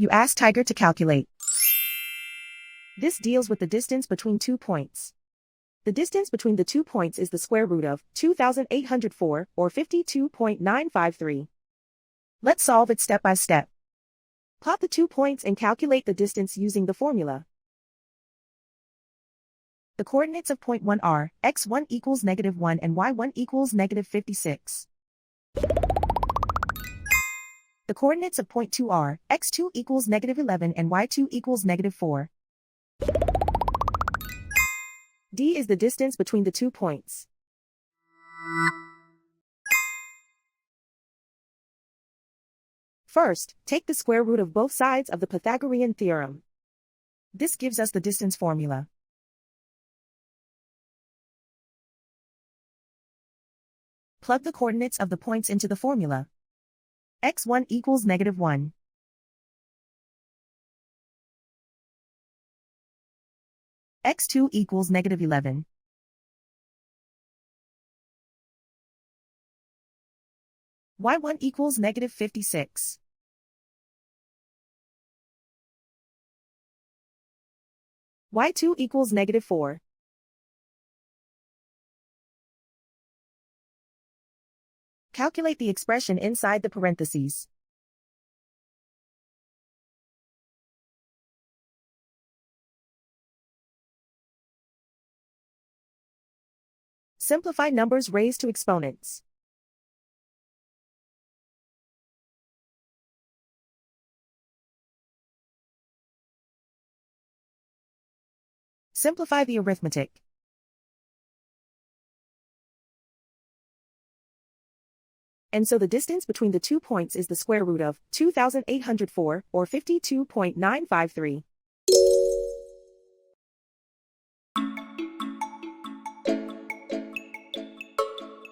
You ask Tiger to calculate. This deals with the distance between 2 points. The distance between the 2 points is the square root of 2,804, or 52.953. Let's solve it step by step. Plot the 2 points and calculate the distance using the formula. The coordinates of point 1 are x1 equals -1 and y1 equals -56. The coordinates of point 2 are x2 equals -11 and y2 equals -4. D is the distance between the 2 points. First, take the square root of both sides of the Pythagorean theorem. This gives us the distance formula. Plug the coordinates of the points into the formula. x1 equals -1. x2 equals -11. y1 equals -56. y2 equals -4. Calculate the expression inside the parentheses. Simplify numbers raised to exponents. Simplify the arithmetic. And so the distance between the 2 points is the square root of 2,804, or 52.953.